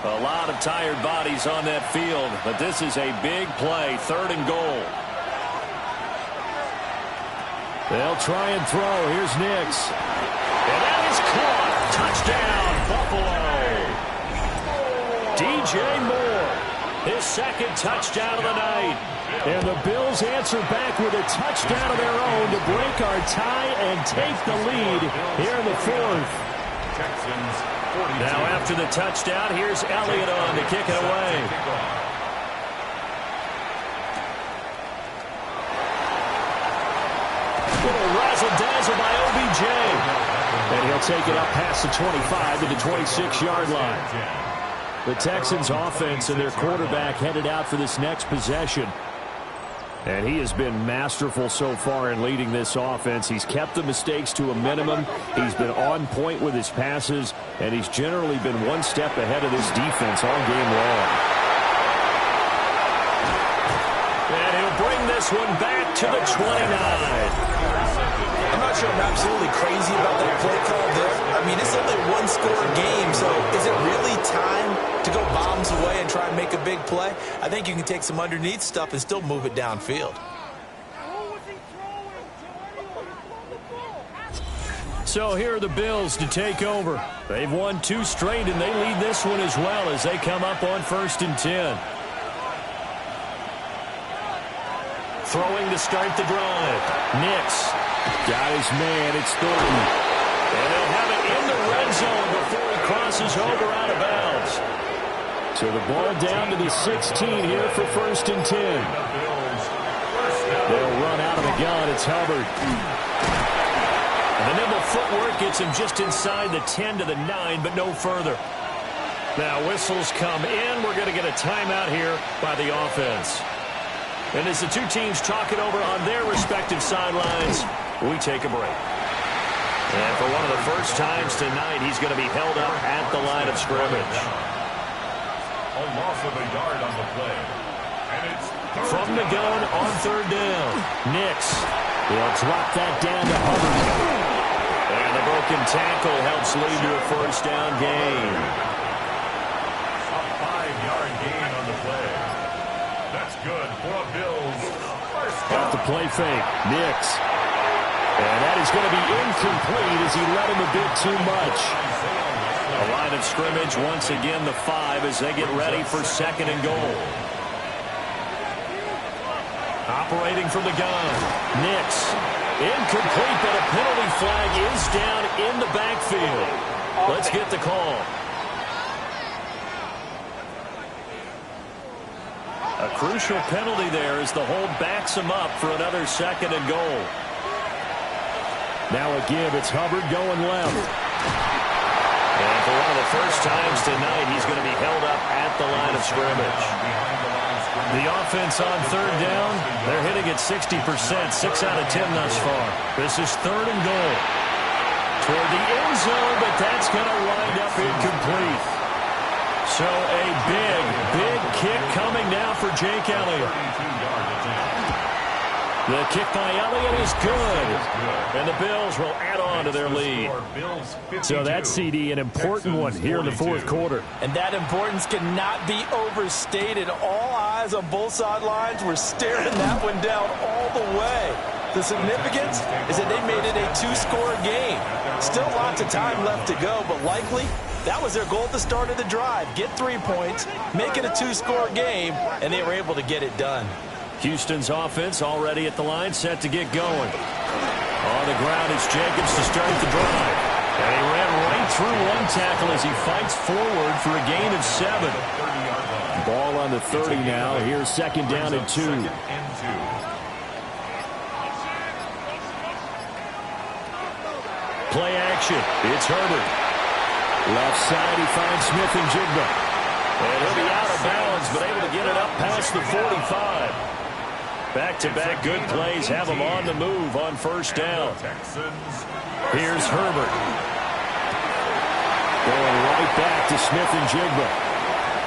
A lot of tired bodies on that field, but this is a big play, 3rd and goal. They'll try and throw. Here's Nix. And that is caught. Touchdown, Buffalo. DJ Moore, his 2nd touchdown of the night. And the Bills answer back with a touchdown of their own to break our tie and take the lead here in the 4th. Texans 42. Now after the touchdown, here's Elliott on to kick it away. Little razzle-dazzle by OBJ. And he'll take it up past the 25 to the 26-yard line. The Texans offense and their quarterback headed out for this next possession. And he has been masterful so far in leading this offense. He's kept the mistakes to a minimum. He's been on point with his passes, and he's generally been one step ahead of this defense all game long. And he'll bring this one back to the 29. I'm not sure I'm absolutely crazy about that play call there. I mean, it's only a one-score game, so is it really time to go bombs away and try and make a big play? I think you can take some underneath stuff and still move it downfield. So here are the Bills to take over. They've won 2 straight, and they lead this one as well as they come up on 1st and 10. Throwing to start the drive. Nix got his man. It's Thornton. And they'll have it in the red zone before he crosses over out of bounds. So the ball down to the 16 here for 1st and 10. They'll run out of the gun. It's Hubbard. And the nimble footwork gets him just inside the 10 to the 9, but no further. Now whistles come in. We're going to get a timeout here by the offense. And as the two teams talk it over on their respective sidelines, we take a break. And for one of the first times tonight, he's going to be held up at the line of scrimmage. A loss of a yard on the play. And it's from the gun on 3rd down. Nix will drop that down to Hubbard. And the broken tackle helps lead to a first down gain. A 5-yard gain on the play. That's good for a Bills first down. Got the play fake. Nix. And that is going to be incomplete as he let him a bit too much. A line of scrimmage once again the 5 as they get ready for second and goal. Operating from the gun. Nix. Incomplete, but a penalty flag is down in the backfield. Let's get the call. A crucial penalty there as the hold backs him up for another second and goal. Now a give. It's Hubbard going left. And for one of the first times tonight, he's going to be held up at the line of scrimmage. The offense on third down, they're hitting at 60%, 6 out of 10 thus far. This is third and goal. Toward the end zone, but that's going to wind up incomplete. So a big kick coming now for Jake Elliott. The kick by Elliott is good. And the Bills will add on to their lead. So that CD, an important one here in the fourth quarter. And that importance cannot be overstated. All eyes on both sidelines were staring that one down all the way. The significance is that they made it a 2-score game. Still lots of time left to go, but likely that was their goal at the start of the drive. Get 3 points, make it a 2-score game, and they were able to get it done. Houston's offense already at the line, set to get going. On the ground, it's Jacobs to start the drive. And he ran right through one tackle as he fights forward for a gain of 7. Ball on the 30 now. Here's second down and 2. Play action. It's Herbert. Left side, he finds Smith and Jigba. And he'll be out of bounds, but able to get it up past the 45. Back-to-back good plays have him on the move on first down. Here's Herbert. Going right back to Smith and Jigba.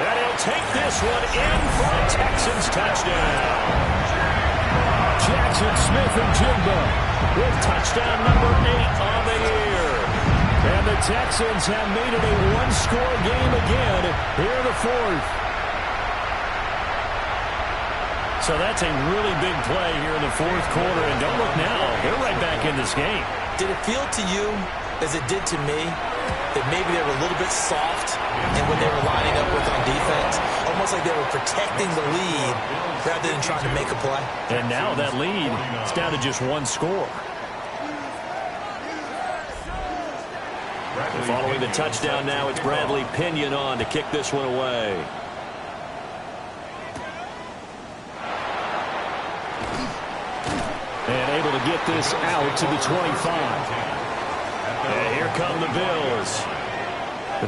And he'll take this one in for a Texans touchdown. Jackson Smith and Jigba with touchdown number 8 on the year. And the Texans have made it a 1-score game again here in the fourth. So that's a really big play here in the fourth quarter. And don't look now, they're right back in this game. Did it feel to you, as it did to me, that maybe they were a little bit soft in what they were lining up with on defense? Almost like they were protecting the lead rather than trying to make a play. And now that lead is down to just 1 score. Following the touchdown now, it's Bradley Pinion on to kick this one away. And able to get this out to the 25. And here come the Bills.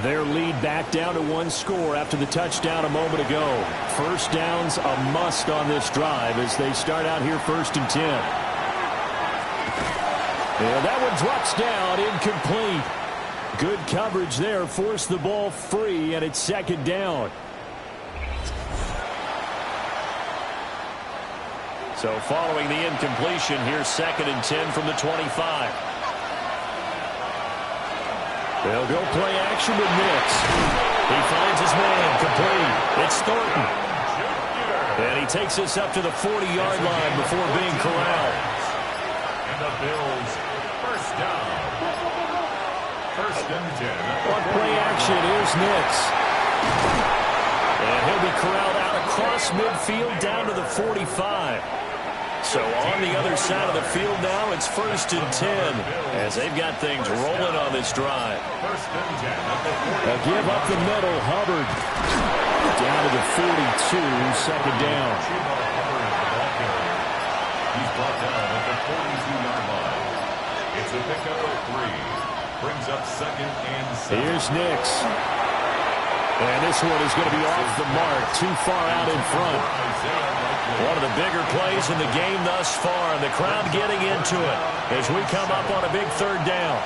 Their lead back down to 1 score after the touchdown a moment ago. First down's a must on this drive as they start out here 1st and 10. And that one drops down, incomplete. Good coverage there, forced the ball free, and it's second down. So following the incompletion, here's 2nd and 10 from the 25. They'll go play action with Nix. He finds his man, complete. It's Thornton. And he takes this up to the 40-yard line before being corralled. And the Bills, first down. 1st and 10. On play action, here's Nix. And he'll be corralled out across midfield down to the 45. So on the other side of the field now, it's 1st and 10 as they've got things rolling on this drive. 1st and 10. A give up the middle, Hubbard. Down to the 42, second down. He's brought down at the 42-yard line. It's a pickup of 3. Brings up 2nd and 7. Here's Nix. And this one is going to be off the mark, too far out in front. One of the bigger plays in the game thus far, and the crowd getting into it as we come up on a big 3rd down.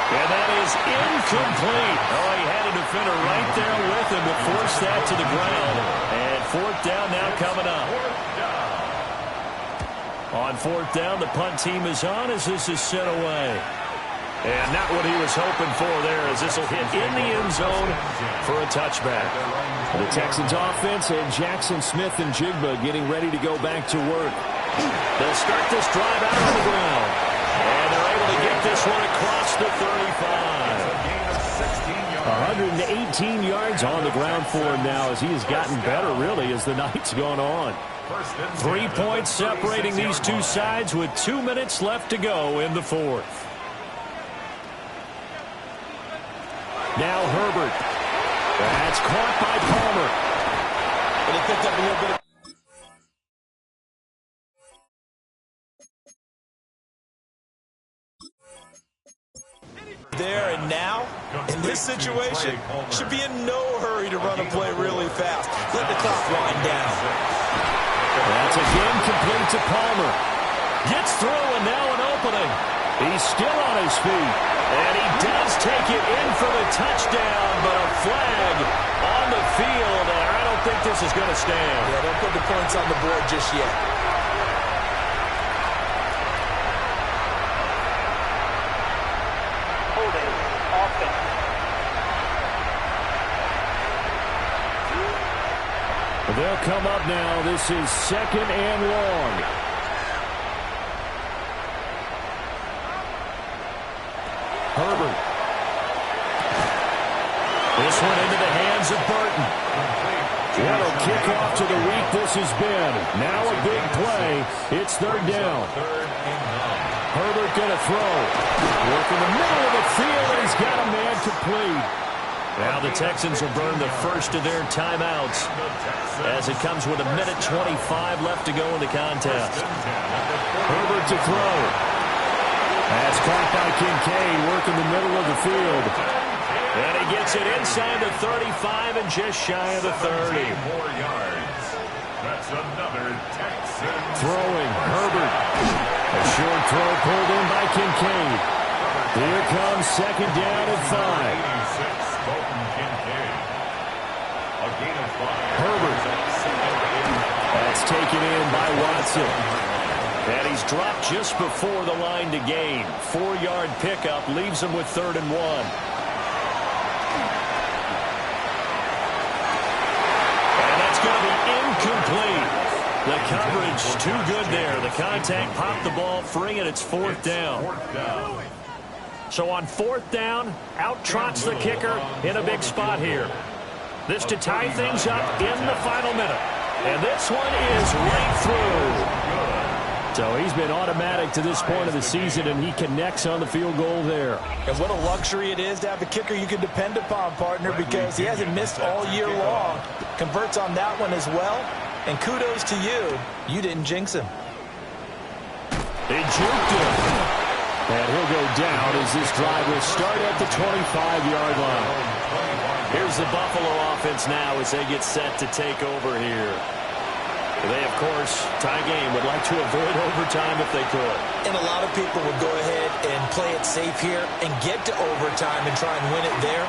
And that is incomplete. Oh, he had a defender right there with him to force that to the ground. And 4th down now coming up. On fourth down, the punt team is on as this is sent away. And not what he was hoping for there, as this will hit in the end zone for a touchback. The Texans offense and Jackson Smith and Jigba getting ready to go back to work. They'll start this drive out on the ground. And they're able to get this one across the 35. 118 yards on the ground for him now as he has gotten better, really, as the night's gone on. 3 points separating these two sides with 2 minutes left to go in the fourth. Now Herbert. That's caught by Palmer. And he picked up a little bit of... There and now, in this situation, should be in no hurry to run a play really fast. Let the clock wind down. That's again complete to Palmer. Gets through and now an opening. He's still on his feet. And he does take it in for the touchdown, but a flag on the field, and I don't think this is going to stand. Yeah, don't put the points on the board just yet. Holding, offense. They'll come up now. This is 2nd and long. Herbert. This one into the hands of Burton. What a kickoff to the week this has been. Now a big play. It's 3rd down. Herbert going to throw. Work in the middle of the field, and he's got a man complete. Now the Texans will burn the first of their timeouts as it comes with 1:25 left to go in the contest. Herbert to throw. That's caught by Kincaid, working the middle of the field. And he gets it inside the 35 and just shy of the 30. That's another Texan. Throwing, Herbert. A short throw pulled in by Kincaid. Here comes 2nd down and 5. Herbert. That's taken in by Watson. And he's dropped just before the line to gain. 4-yard pickup leaves him with 3rd and 1. And that's going to be incomplete. The coverage too good there. The contact popped the ball free, and it's 4th down. So on 4th down, out trots the kicker in a big spot here. This to tie things up in the final minute. And this one is right through. So he's been automatic to this point of the season, and he connects on the field goal there. And what a luxury it is to have a kicker you can depend upon, partner, because he hasn't missed all year long. Converts on that one as well. And kudos to you. You didn't jinx him. They juked him. And he'll go down as this drive will start at the 25-yard line. Here's the Buffalo offense now as they get set to take over here. They, of course, tie game, would like to avoid overtime if they could. And a lot of people would go ahead and play it safe here and get to overtime and try and win it there.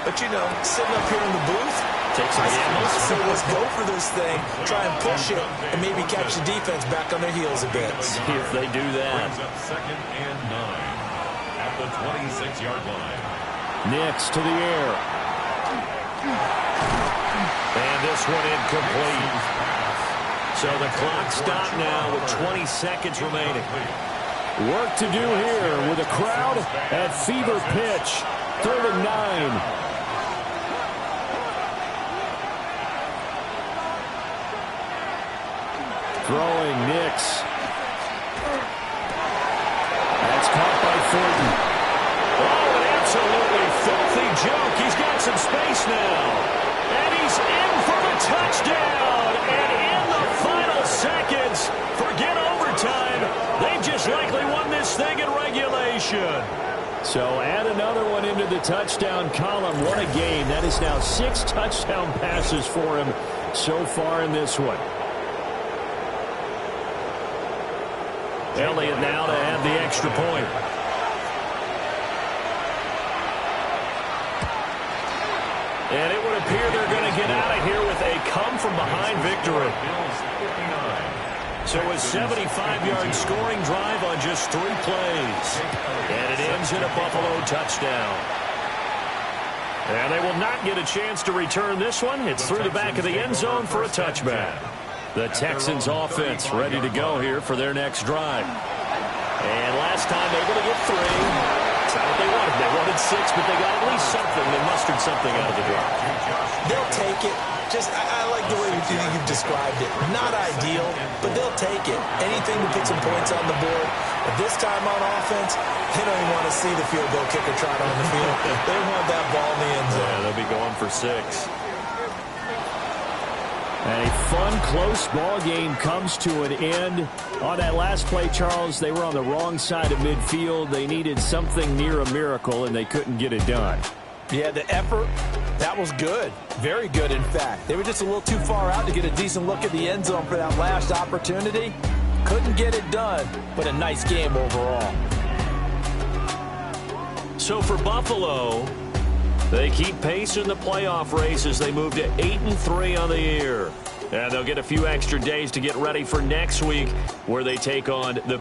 But, you know, sitting up here in the booth, takes a gamble. So let's go for this thing, try and push it, and maybe catch the defense back on their heels a bit. See if they do that. Brings up 2nd and 9 at the 26-yard line. Nix to the air. And this one incomplete. So the clock stopped now with 20 seconds remaining. Work to do here with a crowd at fever pitch. 3rd and 9. Throwing, Nix. That's caught by Thornton. Oh, an absolutely filthy joke. He's got some space now. And he's in for the touchdown. And in the final seconds, forget overtime. They just likely won this thing in regulation. So add another one into the touchdown column. What a game. That is now 6 touchdown passes for him so far in this one. Elliott now to add the extra point. And it would appear they're going to get out of here with a come-from-behind victory. So a 75-yard scoring drive on just 3 plays. And it ends in a Buffalo touchdown. And they will not get a chance to return this one. It's through the back of the end zone for a touchback. The Texans offense ready to go here for their next drive. And last time able to get 3. That's not what they wanted. They wanted 6, but they got at least something. They mustered something out of the drive. They'll take it. I like the way you've described it. Not ideal, but they'll take it. Anything to put some points on the board. But this time on offense, they don't even want to see the field goal kicker trot on the field. They want that ball in the end zone. Yeah, they'll be going for 6. A fun, close ball game comes to an end. On that last play, Charles, they were on the wrong side of midfield. They needed something near a miracle, and they couldn't get it done. Yeah, the effort, that was good. Very good, in fact. They were just a little too far out to get a decent look at the end zone for that last opportunity. Couldn't get it done, but a nice game overall. So for Buffalo, they keep pace in the playoff race as they move to 8-3 on the year. And they'll get a few extra days to get ready for next week, where they take on the